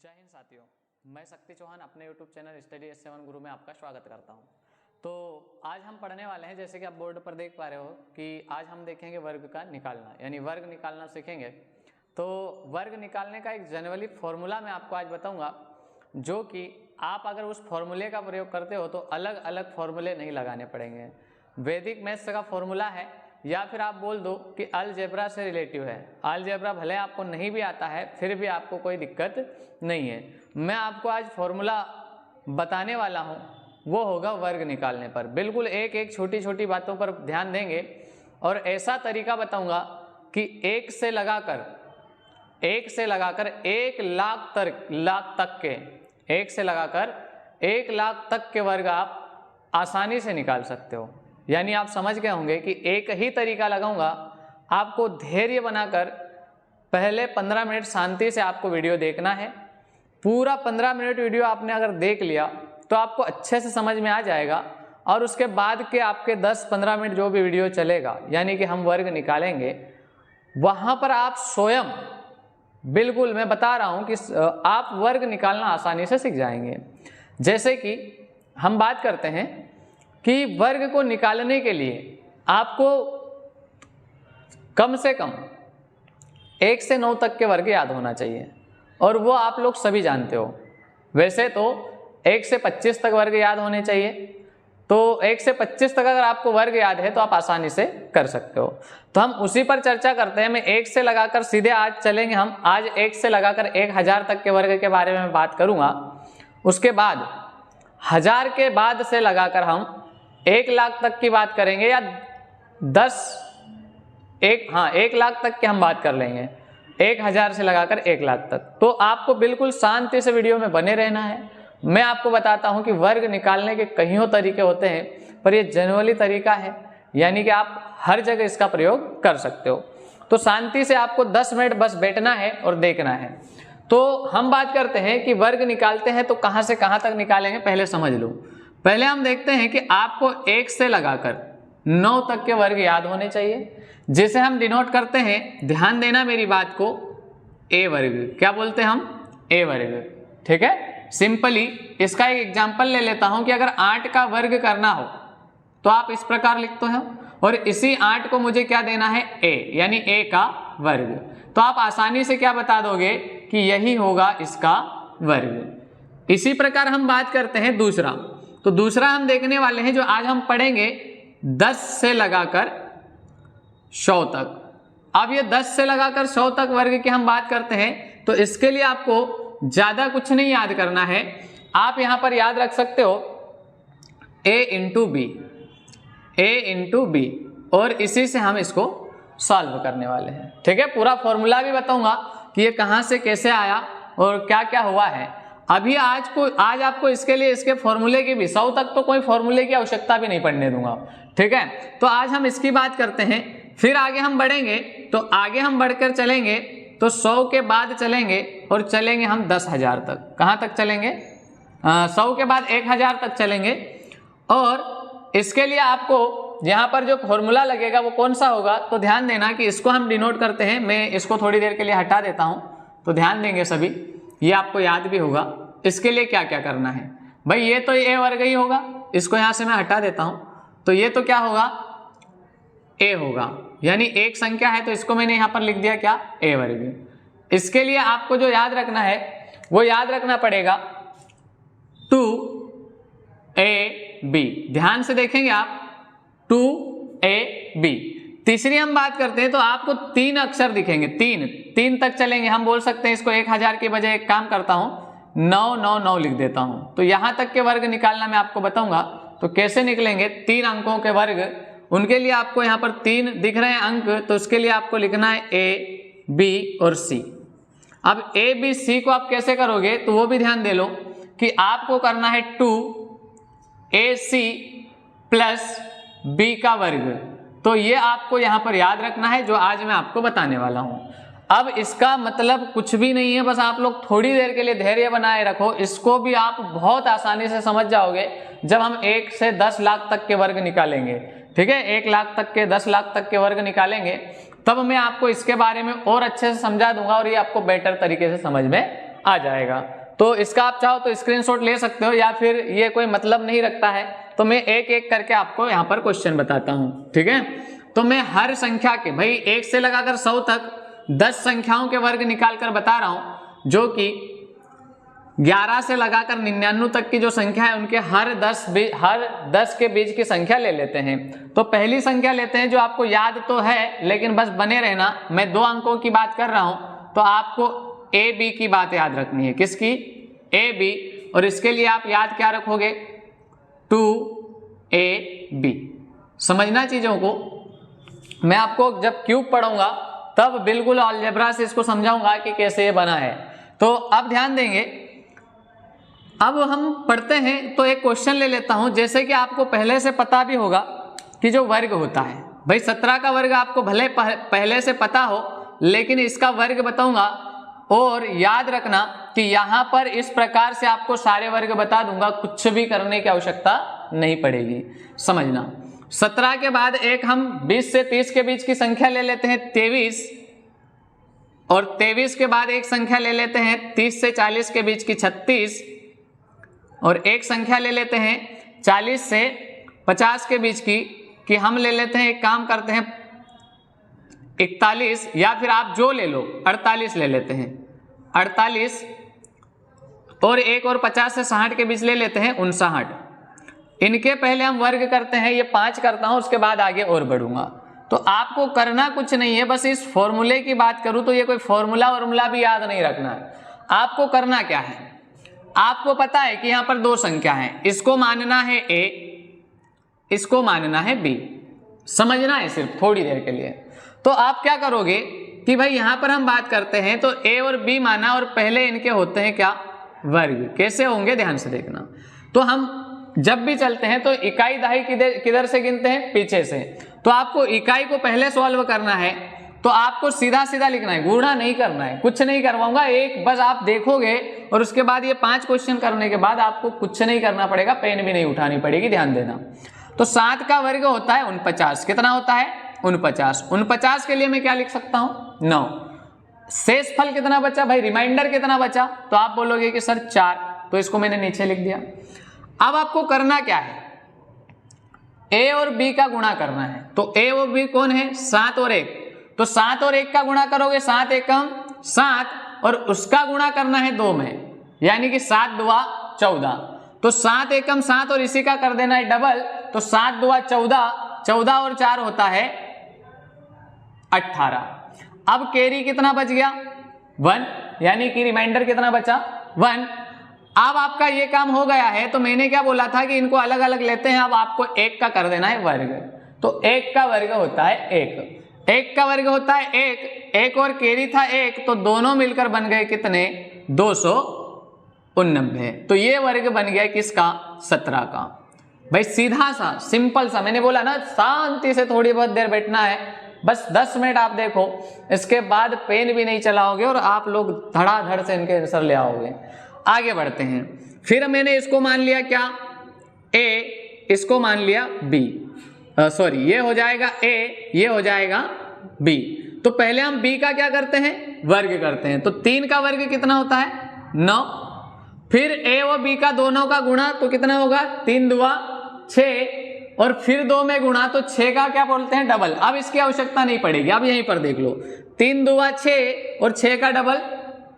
जय हिंद साथियों, मैं शक्ति चौहान अपने YouTube चैनल स्टडी S7 गुरु में आपका स्वागत करता हूं। तो आज हम पढ़ने वाले हैं, जैसे कि आप बोर्ड पर देख पा रहे हो कि आज हम देखेंगे वर्ग का निकालना, यानी वर्ग निकालना सीखेंगे। तो वर्ग निकालने का एक जनरली फॉर्मूला मैं आपको आज बताऊंगा, जो कि आप अगर उस फॉर्मूले का प्रयोग करते हो तो अलग अलग फॉर्मूले नहीं लगाने पड़ेंगे। वैदिक मैथ्स का फॉर्मूला है, या फिर आप बोल दो कि अलजेब्रा से रिलेटिव है। अलजेब्रा भले आपको नहीं भी आता है, फिर भी आपको कोई दिक्कत नहीं है। मैं आपको आज फॉर्मूला बताने वाला हूँ, वो होगा वर्ग निकालने पर। बिल्कुल एक एक छोटी छोटी बातों पर ध्यान देंगे और ऐसा तरीका बताऊंगा कि एक से लगाकर 1 लाख तक के वर्ग आप आसानी से निकाल सकते हो। यानी आप समझ गए होंगे कि एक ही तरीका लगाऊंगा। आपको धैर्य बनाकर पहले 15 मिनट शांति से आपको वीडियो देखना है। पूरा 15 मिनट वीडियो आपने अगर देख लिया तो आपको अच्छे से समझ में आ जाएगा, और उसके बाद के आपके 10-15 मिनट जो भी वीडियो चलेगा, यानी कि हम वर्ग निकालेंगे, वहाँ पर आप स्वयं, बिल्कुल मैं बता रहा हूँ कि आप वर्ग निकालना आसानी से सीख जाएंगे। जैसे कि हम बात करते हैं कि वर्ग को निकालने के लिए आपको कम से कम 1 से 9 तक के वर्ग याद होना चाहिए, और वो आप लोग सभी जानते हो। वैसे तो 1 से 25 तक वर्ग याद होने चाहिए, तो 1 से 25 तक अगर आपको वर्ग याद है तो आप आसानी से कर सकते हो। तो हम उसी पर चर्चा करते हैं। मैं 1 से लगाकर सीधे आज चलेंगे। हम आज 1 से लगाकर 1000 तक के वर्ग के बारे में बात करूंगा। उसके बाद 1000 के बाद से लगाकर हम 1 लाख तक की बात करेंगे, या 1 लाख तक की हम बात कर लेंगे। 1000 से लगाकर 1 लाख तक। तो आपको बिल्कुल शांति से वीडियो में बने रहना है। मैं आपको बताता हूं कि वर्ग निकालने के कईयों तरीके होते हैं, पर ये जनरली तरीका है, यानी कि आप हर जगह इसका प्रयोग कर सकते हो। तो शांति से आपको 10 मिनट बस बैठना है और देखना है। तो हम बात करते हैं कि वर्ग निकालते हैं तो कहां से कहां तक निकालेंगे, पहले समझ लो। पहले हम देखते हैं कि आपको 1 से लगाकर 9 तक के वर्ग याद होने चाहिए, जिसे हम डिनोट करते हैं, ध्यान देना मेरी बात को, ए वर्ग। क्या बोलते हैं हम? ए वर्ग। ठीक है। सिंपली इसका एक एग्जांपल ले लेता हूं कि अगर 8 का वर्ग करना हो तो आप इस प्रकार लिखते हो, और इसी 8 को मुझे क्या देना है? ए, यानी ए का वर्ग। तो आप आसानी से क्या बता दोगे कि यही होगा इसका वर्ग। इसी प्रकार हम बात करते हैं दूसरा। तो दूसरा हम देखने वाले हैं, जो आज हम पढ़ेंगे 10 से लगाकर 100 तक। अब ये 10 से लगाकर 100 तक वर्ग की हम बात करते हैं, तो इसके लिए आपको ज्यादा कुछ नहीं याद करना है। आप यहां पर याद रख सकते हो a इंटू बी, और इसी से हम इसको सॉल्व करने वाले हैं। ठीक है। पूरा फॉर्मूला भी बताऊंगा कि ये कहां से कैसे आया और क्या क्या हुआ है। अभी आज आपको इसके लिए इसके फॉर्मूले की भी 100 तक तो कोई फॉर्मूले की आवश्यकता भी नहीं पड़ने दूंगा। ठीक है। तो आज हम इसकी बात करते हैं, फिर आगे हम बढ़ेंगे। तो आगे हम बढ़कर चलेंगे तो 100 के बाद चलेंगे और चलेंगे हम 10,000 तक। कहां तक चलेंगे? 100 के बाद 1000 तक चलेंगे। और इसके लिए आपको यहां पर जो फॉर्मूला लगेगा वो कौन सा होगा, तो ध्यान देना कि इसको हम डिनोट करते हैं। मैं इसको थोड़ी देर के लिए हटा देता हूं, तो ध्यान देंगे सभी, ये आपको याद भी होगा। इसके लिए क्या क्या करना है भाई, ये तो ए वर्ग ही होगा, इसको यहां से मैं हटा देता हूं। तो ये तो क्या होगा? ए होगा, यानी एक संख्या है, तो इसको मैंने यहां पर लिख दिया क्या? ए वर्ग। इसके लिए आपको जो याद रखना है वो याद रखना पड़ेगा 2ab। ध्यान से देखेंगे आप, 2ab। तीसरी हम बात करते हैं तो आपको 3 अक्षर दिखेंगे, 3 तक चलेंगे। हम बोल सकते हैं इसको 1000 के बजाय एक काम करता हूं, 999 लिख देता हूं। तो यहां तक के वर्ग निकालना मैं आपको बताऊंगा। तो कैसे निकलेंगे 3 अंकों के वर्ग, उनके लिए आपको यहां पर 3 दिख रहे हैं अंक, तो उसके लिए आपको लिखना है ए, बी और सी। अब ए, बी, सी को आप कैसे करोगे, तो वो भी ध्यान दे लो कि आपको करना है 2ac प्लस बी का वर्ग। तो ये आपको यहां पर याद रखना है, जो आज मैं आपको बताने वाला हूं। अब इसका मतलब कुछ भी नहीं है, बस आप लोग थोड़ी देर के लिए धैर्य बनाए रखो। इसको भी आप बहुत आसानी से समझ जाओगे जब हम 1 से 10 लाख तक के वर्ग निकालेंगे। ठीक है। 1 लाख तक के, 10 लाख तक के वर्ग निकालेंगे, तब मैं आपको इसके बारे में और अच्छे से समझा दूंगा, और ये आपको बेटर तरीके से समझ में आ जाएगा। तो इसका आप चाहो तो स्क्रीनशॉट ले सकते हो, या फिर ये कोई मतलब नहीं रखता है तो मैं एक एक करके आपको यहाँ पर क्वेश्चन बताता हूँ, ठीक है। तो मैं हर संख्या के, भाई 1 से लगाकर 100 तक 10 संख्याओं के वर्ग निकाल कर बता रहा हूँ, जो कि 11 से लगाकर 99 तक की जो संख्या है उनके हर 10 के बीच की संख्या ले लेते हैं। तो पहली संख्या लेते हैं जो आपको याद तो है, लेकिन बस बने रहना, मैं 2 अंकों की बात कर रहा हूं, तो आपको ए बी की बात याद रखनी है। किसकी? A B. और इसके लिए आप याद क्या रखोगे? 2ab। समझना चीजों को, मैं आपको जब क्यूब पढ़ाऊंगा तब बिल्कुल अलजेब्रा से इसको समझाऊंगा कि कैसे ये बना है। तो अब ध्यान देंगे, अब हम पढ़ते हैं। तो एक क्वेश्चन ले लेता हूं, जैसे कि आपको पहले से पता भी होगा कि जो वर्ग होता है, भाई 17 का वर्ग आपको भले पहले से पता हो, लेकिन इसका वर्ग बताऊंगा। और याद रखना कि यहां पर इस प्रकार से आपको सारे वर्ग बता दूंगा, कुछ भी करने की आवश्यकता नहीं पड़ेगी। समझना, 17 के बाद एक हम 20 से 30 के बीच की संख्या ले लेते हैं 23, और 23 के बाद एक संख्या ले लेते हैं 30 से 40 के बीच की 36, और एक संख्या ले लेते हैं 40 से 50 के बीच की, कि हम ले लेते हैं, एक काम करते हैं 41, या फिर आप जो ले लो 48 ले लेते हैं 48, और एक और 50 से 60 के बीच ले लेते हैं 59। इनके पहले हम वर्ग करते हैं, ये 5 करता हूं, उसके बाद आगे और बढ़ूंगा। तो आपको करना कुछ नहीं है, बस इस फॉर्मूले की बात करूं तो ये कोई फॉर्मूला भी याद नहीं रखना है। आपको करना क्या है, आपको पता है कि यहां पर 2 संख्या है, इसको मानना है a, इसको मानना है b। समझना है सिर्फ थोड़ी देर के लिए। तो आप क्या करोगे कि भाई यहां पर हम बात करते हैं तो a और b माना, और पहले इनके होते हैं क्या? वर्ग। कैसे होंगे ध्यान से देखना। तो हम जब भी चलते हैं तो इकाई दहाई किधर से गिनते हैं? पीछे से। तो आपको इकाई को पहले सॉल्व करना है, तो आपको सीधा सीधा लिखना है, गुणा नहीं करना है, कुछ नहीं करवाऊंगा, एक बस आप देखोगे और उसके बाद ये 5 क्वेश्चन करने के बाद आपको कुछ नहीं करना पड़ेगा, पेन भी नहीं उठानी पड़ेगी, ध्यान देना। तो 7 का वर्ग होता है 49। कितना होता है? 49। 49 के लिए मैं क्या लिख सकता हूं? 9। शेषफल कितना बचा भाई? रिमाइंडर कितना बचा? तो आप बोलोगे कि सर 4, तो इसको मैंने नीचे लिख दिया। अब आपको करना क्या है? a और b का गुणा करना है। तो a और b कौन है? 7 और 1। तो 7 और 1 का गुणा करोगे, 7 एकम 7, और उसका गुणा करना है 2 में, यानी कि 7 दुआ 14। तो 7 एकम 7 और इसी का कर देना है डबल, तो 7 दुआ 14, 14 और 4 होता है 18। अब कैरी कितना बच गया? 1, यानी कि रिमाइंडर कितना बचा? 1। अब आपका ये काम हो गया है, तो मैंने क्या बोला था कि इनको अलग अलग लेते हैं, अब आपको 1 का कर देना है वर्ग। तो 1 का वर्ग होता है 1 का वर्ग होता है 1 और कैरी था 1, तो दोनों मिलकर बन गए कितने? 289। तो ये वर्ग बन गया किसका? 17 का। भाई सीधा सा, सिंपल सा, मैंने बोला ना शांति से थोड़ी बहुत देर बैठना है, बस 10 मिनट आप देखो, इसके बाद पेन भी नहीं चलाओगे और आप लोग धड़ाधड़ से इनके आंसर ले आओगे। आगे बढ़ते हैं। फिर मैंने इसको मान लिया क्या? a, इसको मान लिया b, सॉरी ये हो जाएगा a, ये हो जाएगा b। तो पहले हम b का क्या करते हैं? वर्ग करते हैं। तो 3 का वर्ग कितना होता है? 9। फिर a और b का दोनों का गुणा, तो कितना होगा? 3 दुआ 6, और फिर 2 में गुणा, तो 6 का क्या बोलते हैं? डबल। अब इसकी आवश्यकता नहीं पड़ेगी, अब यहीं पर देख लो, 3 दुआ 6 और 6 का डबल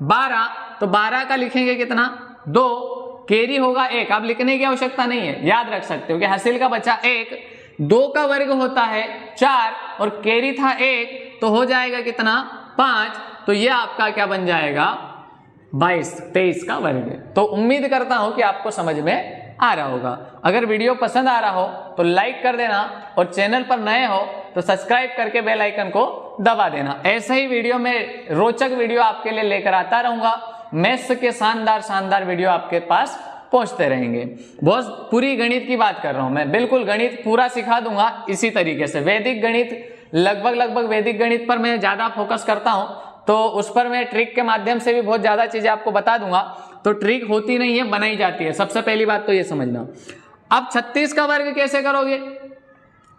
12, तो 12 का लिखेंगे कितना? 2। कैरी होगा 1, अब लिखने की आवश्यकता नहीं है, याद रख सकते हो कि हासिल का बचा 1। 2 का वर्ग होता है 4 और कैरी था 1, तो हो जाएगा कितना? 5। तो ये आपका क्या बन जाएगा? 23 का वर्ग। तो उम्मीद करता हूं कि आपको समझ में आ रहा होगा। अगर वीडियो पसंद आ रहा हो तो लाइक कर देना, और चैनल पर नए हो तो सब्सक्राइब करके बेल आइकन को दबा देना। ऐसे ही वीडियो में रोचक वीडियो आपके लिए लेकर आता रहूंगा। मैथ्स के शानदार वीडियो आपके पास पहुंचते रहेंगे। बहुत पूरी गणित की बात कर रहा हूं मैं, बिल्कुल गणित पूरा सिखा दूंगा इसी तरीके से। वैदिक गणित लगभग वैदिक गणित पर मैं ज्यादा फोकस करता हूं, तो उस पर मैं ट्रिक के माध्यम से भी बहुत ज्यादा चीजें आपको बता दूंगा। तो ट्रिक होती नहीं है, बनाई जाती है। सबसे पहली बात तो ये समझना। अब 36 का वर्ग कैसे करोगे?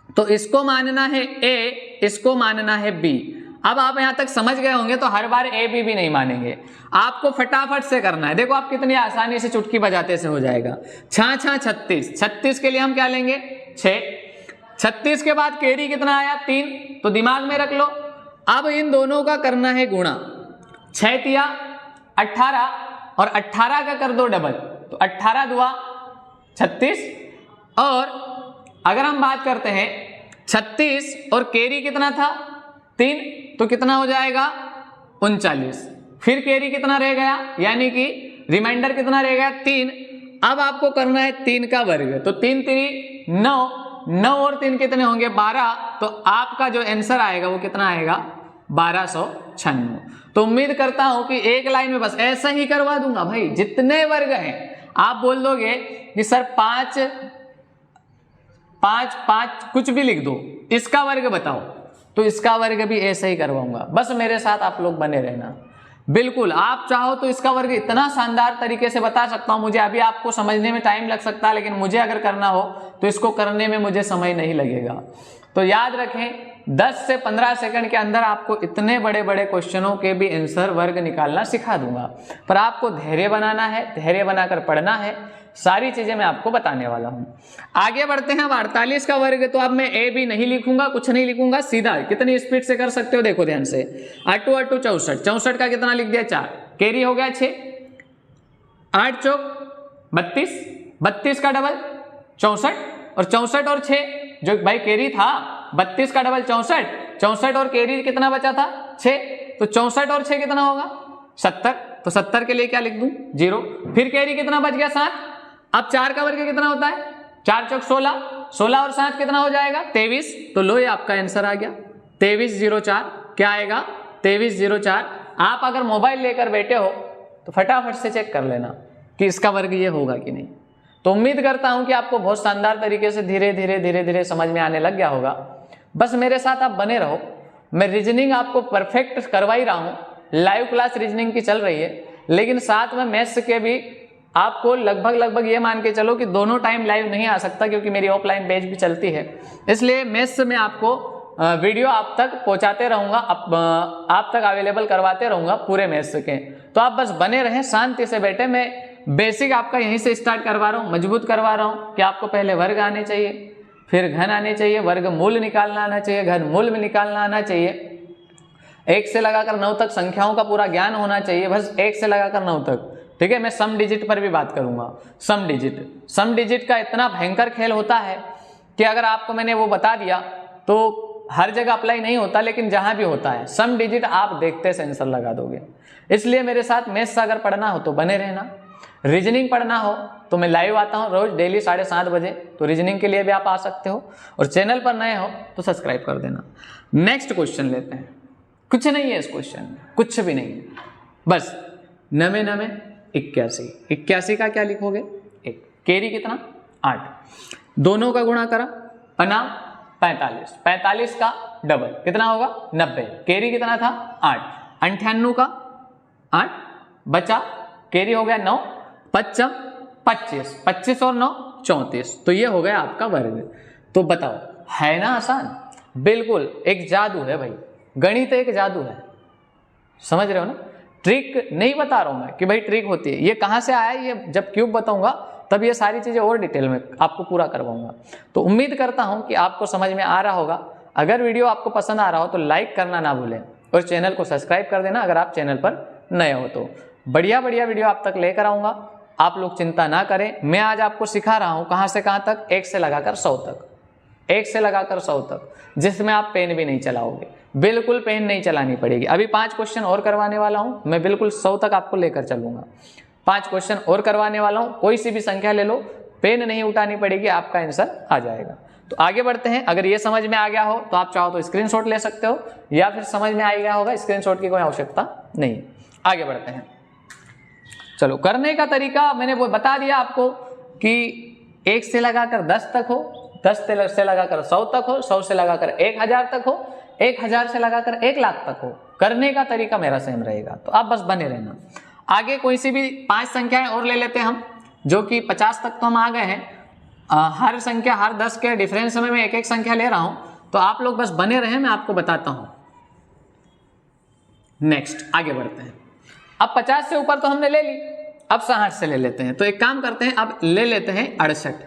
तो इसको मानना है a, इसको मानना है b। अब आप यहां तक समझ गए होंगे तो हर बार ए बी भी नहीं मानेंगे, आपको फटाफट से करना है। देखो आप कितनी आसानी से चुटकी बजाते से हो जाएगा। 6 6 36, 36 के लिए हम क्या लेंगे 6, 36 के बाद कैरी कितना आया 3, तो दिमाग में रख लो। अब इन दोनों का करना है गुणा, 6 तिया 18 और 18 का कर दो डबल, तो 18 दुआ 36। और अगर हम बात करते हैं 36 और कैरी कितना था 3, तो कितना हो जाएगा 39। फिर कैरी कितना रह गया, यानी कि रिमाइंडर कितना रह गया 3। अब आपको करना है 3 का वर्ग, तो 3 3 9, 9 और 3 कितने होंगे 12, तो आपका जो आंसर आएगा वो कितना आएगा 1296। तो उम्मीद करता हूं कि एक लाइन में बस ऐसा ही करवा दूंगा भाई। जितने वर्ग हैं आप बोल दोगे कि सर 5 5 5 कुछ भी लिख दो, इसका वर्ग बताओ, तो इसका वर्ग भी ऐसे ही करवाऊंगा। बस मेरे साथ आप लोग बने रहना। बिल्कुल आप चाहो तो इसका वर्ग इतना शानदार तरीके से बता सकता हूं, मुझे अभी आपको समझने में टाइम लग सकता है, लेकिन मुझे अगर करना हो तो इसको करने में मुझे समय नहीं लगेगा। तो याद रखें 10 से 15 सेकंड के अंदर आपको इतने बड़े बड़े क्वेश्चनों के भी आंसर वर्ग निकालना सिखा दूंगा। पर आपको धैर्य बनाना है, धैर्य बनाकर पढ़ना है, सारी चीजें मैं आपको बताने वाला हूं। आगे बढ़ते हैं। 48 का वर्ग, तो अब मैं ए बी नहीं लिखूंगा, कुछ नहीं लिखूंगा, सीधा कितनी स्पीड से कर सकते हो देखो ध्यान से। 8 8 64, 64 का कितना लिख दिया 4, कैरी हो गया 6, 8 चौक 32, 32 का डबल 64, और 64 और 6 जो भाई कैरी था 32 का डबल 64, 64 और कैरी कितना बचा था 6, तो 64 और 6 कितना होगा 70, तो 70 के लिए क्या लिख दूं 0। फिर कैरी कितना बच गया 7। अब 4 का वर्ग कितना होता है 4 चौक 16, 16 और 7 कितना हो जाएगा 23, तो लो ये आपका आंसर आ गया 2304। क्या आएगा 2304। आप अगर मोबाइल लेकर बैठे हो तो फटाफट से चेक कर लेना कि इसका वर्ग ये होगा कि नहीं। तो उम्मीद करता हूं कि आपको बहुत शानदार तरीके से धीरे धीरे धीरे धीरे समझ में आने लग गया होगा। बस मेरे साथ आप बने रहो, मैं रीजनिंग आपको परफेक्ट करवा ही रहा हूं, लाइव क्लास रीजनिंग की चल रही है, लेकिन साथ में मैथ्स के भी आपको लगभग ये मान के चलो कि दोनों टाइम लाइव नहीं आ सकता, क्योंकि मेरी ऑफलाइन बैच भी चलती है, इसलिए मैथ्स में आपको वीडियो आप तक पहुंचाते रहूंगा, आप तक अवेलेबल करवाते रहूंगा पूरे मैथ्स के। तो आप बस बने रहें, शांति से बैठे। मैं बेसिक आपका यहीं से स्टार्ट करवा रहा हूँ, मजबूत करवा रहा हूँ कि आपको पहले वर्ग आने चाहिए, फिर घन आने चाहिए, वर्ग मूल निकालना आना चाहिए, घन मूल में निकालना आना चाहिए, 1 से लगाकर 9 तक संख्याओं का पूरा ज्ञान होना चाहिए, बस 1 से लगाकर 9 तक। ठीक है, मैं सम डिजिट पर भी बात करूंगा। सम डिजिट का इतना भयंकर खेल होता है कि अगर आपको मैंने वो बता दिया तो हर जगह अप्लाई नहीं होता, लेकिन जहां भी होता है सम डिजिट आप देखते से आंसर लगा दोगे। इसलिए मेरे साथ मैथ्स अगर पढ़ना हो तो बने रहना, रीजनिंग पढ़ना हो तो मैं लाइव आता हूं रोज डेली 7:30 बजे, तो रीजनिंग के लिए भी आप आ सकते हो, और चैनल पर नए हो तो सब्सक्राइब कर देना। नेक्स्ट क्वेश्चन लेते हैं। कुछ नहीं है इस क्वेश्चन में, कुछ भी नहीं है, बस 9 9 81, 81 का क्या लिखोगे 1, कैरी कितना 8, दोनों का गुणा करा पना 45, 45 का डबल कितना होगा 90, कैरी कितना था 8, 98 का 8 बचा, कैरी हो गया 9, 5 25, 25 और 9 34, तो ये हो गया आपका वर्ग। तो बताओ है ना आसान, बिल्कुल एक जादू है भाई, गणित एक जादू है, समझ रहे हो ना। ट्रिक नहीं बता रहा हूं मैं कि भाई ट्रिक होती है, ये कहां से आया, ये जब क्यूब बताऊंगा तब ये सारी चीजें और डिटेल में आपको पूरा करवाऊंगा। तो उम्मीद करता हूं कि आपको समझ में आ रहा होगा। अगर वीडियो आपको पसंद आ रहा हो तो लाइक करना ना भूलें, और चैनल को सब्सक्राइब कर देना अगर आप चैनल पर नए हो तो। बढ़िया वीडियो आप तक लेकर आऊंगा, आप लोग चिंता ना करें। मैं आज आपको सिखा रहा हूं कहां से कहां तक, 1 से लगाकर 100 तक, 1 से लगाकर 100 तक, जिसमें आप पेन भी नहीं चलाओगे, बिल्कुल पेन नहीं चलानी पड़ेगी। अभी 5 क्वेश्चन और करवाने वाला हूं, मैं बिल्कुल 100 तक आपको लेकर चलूंगा। 5 क्वेश्चन और करवाने वाला हूं, कोई सी भी संख्या ले लो, पेन नहीं उठानी पड़ेगी, आपका आंसर आ जाएगा। तो आगे बढ़ते हैं। अगर ये समझ में आ गया हो तो आप चाहो तो स्क्रीनशॉट ले सकते हो, या फिर समझ में आ गया होगा स्क्रीनशॉट की कोई आवश्यकता नहीं। आगे बढ़ते हैं। चलो, करने का तरीका मैंने वो बता दिया आपको कि 1 से लगाकर 10 तक हो, 10 से लगाकर 100 तक हो, 100 से लगाकर 1000 तक हो, 1000 से लगाकर 1 लाख तक हो। करने का तरीका मेरा सेम रहेगा, तो आप बस बने रहना। आगे कोई सी भी 5 संख्याएं और ले लेते हैं हम, जो कि 50 तक तो हम आ गए हैं। हर संख्या, हर 10 के डिफरेंस में मैं एक एक संख्या ले रहा हूं, तो आप लोग बस बने रहें, मैं आपको बताता हूं। नेक्स्ट आगे बढ़ते हैं। अब 50 से ऊपर तो हमने ले ली, अब 60 से ले लेते हैं। तो एक काम करते हैं, अब ले लेते हैं 68।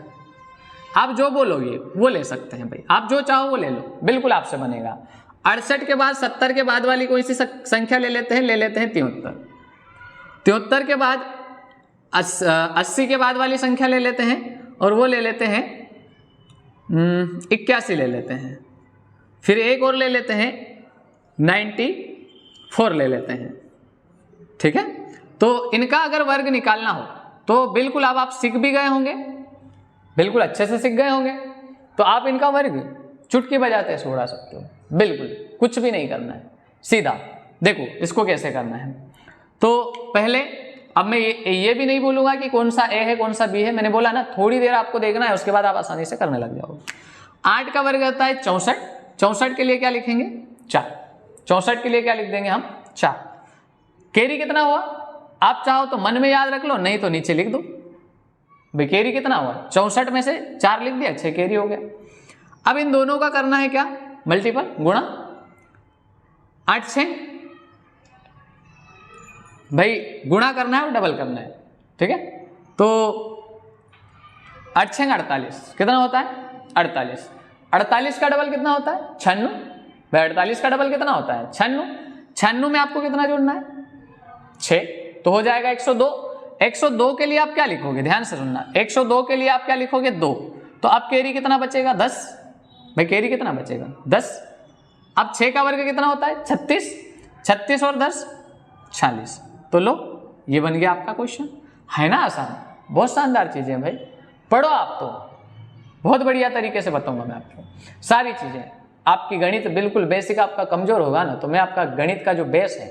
आप जो बोलोगे वो ले सकते हैं भाई, आप जो चाहो वो ले लो, बिल्कुल आपसे बनेगा। 68 के बाद 70 के बाद वाली कोई सी संख्या ले लेते हैं 73। 73 के बाद 80 के बाद वाली संख्या ले लेते हैं, और वो ले लेते हैं 81 ले लेते हैं। फिर एक और ले लेते हैं 94 ले लेते हैं। ठीक है, तो इनका अगर वर्ग निकालना हो तो बिल्कुल अब आप सीख भी गए होंगे, बिल्कुल अच्छे से सीख गए होंगे। तो आप इनका वर्ग चुटकी बजाते ऐसे उड़ा सकते हो, बिल्कुल कुछ भी नहीं करना है, सीधा। देखो इसको कैसे करना है। तो पहले अब मैं ये भी नहीं बोलूंगा कि कौन सा ए है कौन सा बी है, मैंने बोला ना थोड़ी देर आपको देखना है, उसके बाद आप आसानी से करने लग जाओगे। 8 का वर्ग होता है 64। 64 के लिए क्या लिखेंगे 4। 64 के लिए क्या लिख देंगे हम 4। कैरी कितना हुआ आप चाहो तो मन में याद रख लो, नहीं तो नीचे लिख दो भाई कैरी कितना हुआ। 64 में से 4 लिख दिया, 6 कैरी हो गया। अब इन दोनों का करना है क्या, मल्टीपल, गुणा। 8 6 भाई गुणा करना है और डबल करना है। ठीक है, तो 8 6 48 कितना होता है 48। 48 का डबल कितना होता है 96 भाई। 48 का डबल कितना होता है 96। 96 में आपको कितना जोड़ना है 6, तो हो जाएगा 102। 102 के लिए आप क्या लिखोगे, ध्यान से सुनना, 102 के लिए आप क्या लिखोगे 2। तो अब कैरी कितना बचेगा 10 भाई। कैरी कितना बचेगा 10। अब 6 का वर्ग कितना होता है 36। 36 और 10 46। तो लो ये बन गया आपका क्वेश्चन, है ना आसान, बहुत शानदार चीजें हैं भाई। पढ़ो आप तो बहुत बढ़िया तरीके से बताऊंगा मैं आपको सारी चीजें। आपकी गणित बिल्कुल बेसिक आपका कमजोर होगा ना, तो मैं आपका गणित का जो बेस है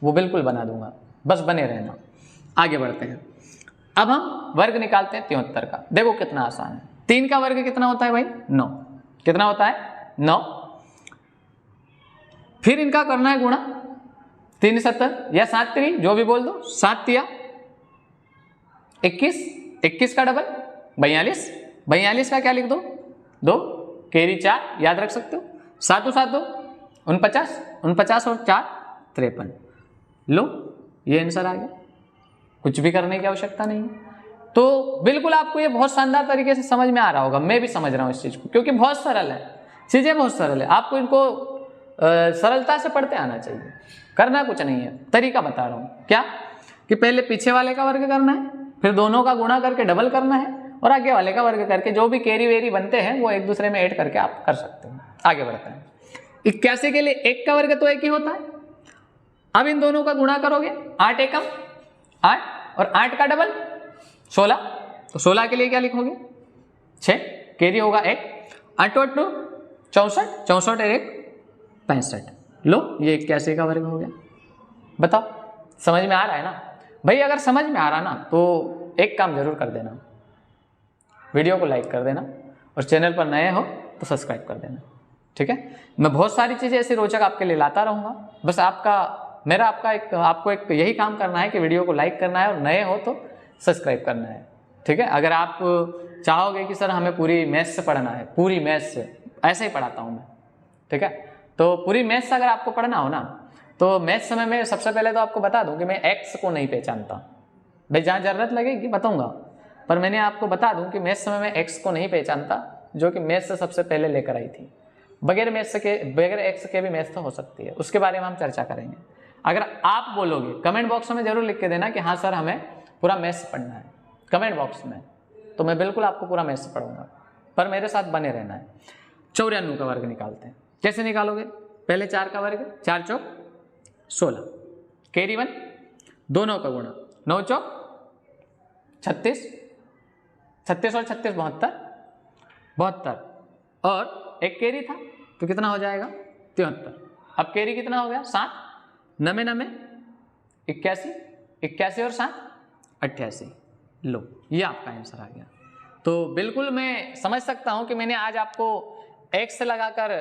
वो बिल्कुल बना दूंगा, बस बने रहना। आगे बढ़ते हैं, अब हम वर्ग निकालते हैं 73 का। देखो कितना आसान है। 3 का वर्ग कितना होता है भाई 9। कितना होता है 9। फिर इनका करना है गुणा, 3 7 या 7 3 जो भी बोल दो, 7 तिया 21। 21 का डबल 42। 42 का क्या लिख दो 2, कैरी 4 याद रख सकते हो। 7 7 49, 49 और 4 53। लो ये आंसर आ गया, कुछ भी करने की आवश्यकता नहीं है। तो बिल्कुल आपको ये बहुत शानदार तरीके से समझ में आ रहा होगा, मैं भी समझ रहा हूँ इस चीज को, क्योंकि बहुत सरल है, चीजें बहुत सरल है। आपको इनको सरलता से पढ़ते आना चाहिए, करना कुछ नहीं है, तरीका बता रहा हूँ क्या, कि पहले पीछे वाले का वर्ग करना है, फिर दोनों का गुणा करके डबल करना है, और आगे वाले का वर्ग करके जो भी कैरी वेरी बनते हैं वो एक दूसरे में ऐड करके आप कर सकते हो। आगे बढ़ते हैं। 81 के लिए 1 का वर्ग तो 1 ही होता है। अब इन दोनों का गुणा करोगे, 8 एकम 8 और 8 का डबल 16। तो 16 के लिए क्या लिखोगे 6, कैरी होगा 1, 8 8 64, 64 और 1 65। लो ये 81 का वर्ग हो गया। बताओ समझ में आ रहा है ना भाई? अगर समझ में आ रहा ना तो एक काम जरूर कर देना, वीडियो को लाइक कर देना, और चैनल पर नए हो तो सब्सक्राइब कर देना। ठीक है, मैं बहुत सारी चीज़ें ऐसी रोचक आपके लिए लाता रहूँगा। बस आपको एक यही काम करना है कि वीडियो को लाइक करना है, और नए हो तो सब्सक्राइब करना है। ठीक है, अगर आप चाहोगे कि सर हमें पूरी मैथ्स से पढ़ना है, पूरी मैथ्स से ऐसे ही पढ़ाता हूँ मैं, ठीक है, तो पूरी मैथ्स अगर आपको पढ़ना हो ना, तो मैथ्स समय में सबसे पहले तो आपको बता दूं कि मैं एक्स को नहीं पहचानता भाई, जहाँ जरूरत लगेगी बताऊंगा, पर मैंने आपको बता दूं कि मैथ्स समय में एक्स को नहीं पहचानता, जो कि मैथ्स से सबसे पहले लेकर आई थी। बगैर एक्स के भी मैथ्स तो हो सकती है, उसके बारे में हम चर्चा करेंगे। अगर आप बोलोगे कमेंट बॉक्स में जरूर लिख के देना कि हाँ सर हमें पूरा मैथ्स पढ़ना है, कमेंट बॉक्स में, तो मैं बिल्कुल आपको पूरा मैथ्स पढ़ूंगा, पर मेरे साथ बने रहना है। 94 का वर्ग निकालते हैं। कैसे निकालोगे? पहले 4 का वर्ग, 4 चौक 16, कैरी 1, दोनों का गुणा, 9 चौक 36, 36 और 36 72, और एक कैरी था तो कितना हो जाएगा 73। अब कैरी कितना हो गया 7, 9 9 81, 81 और 7 88। लो ये आपका आंसर आ गया। तो बिल्कुल मैं समझ सकता हूं कि मैंने आज आपको x से लगाकर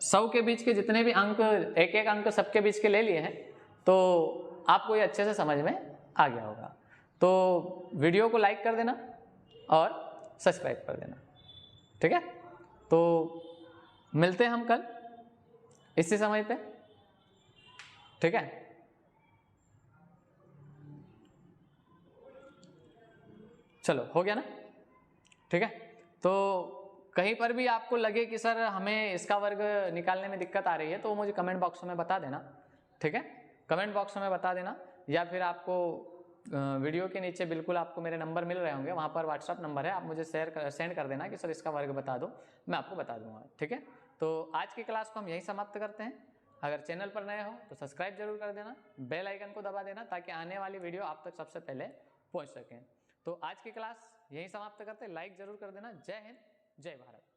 100 के बीच के जितने भी अंक, एक एक अंक सबके बीच के ले लिए हैं, तो आपको ये अच्छे से समझ में आ गया होगा। तो वीडियो को लाइक कर देना और सब्सक्राइब कर देना। ठीक है, तो मिलते हैं हम कल इसी समय पे। ठीक है। चलो हो गया ना, ठीक है। तो कहीं पर भी आपको लगे कि सर हमें इसका वर्ग निकालने में दिक्कत आ रही है तो मुझे कमेंट बॉक्स में बता देना, ठीक है। कमेंट बॉक्स में बता देना, या फिर आपको वीडियो के नीचे बिल्कुल आपको मेरे नंबर मिल रहे होंगे, वहाँ पर व्हाट्सअप नंबर है, आप मुझे सेंड कर देना कि सर इसका वर्ग बता दो, मैं आपको बता दूंगा, ठीक है। तो आज की क्लास को हम यहीं समाप्त करते हैं। अगर चैनल पर नए हो तो सब्सक्राइब जरूर कर देना, बेल आइकन को दबा देना ताकि आने वाली वीडियो आप तक सबसे पहले पहुँच सकें। तो आज की क्लास यहीं समाप्त करते हैं, लाइक जरूर कर देना। जय हिंद, जय भारत।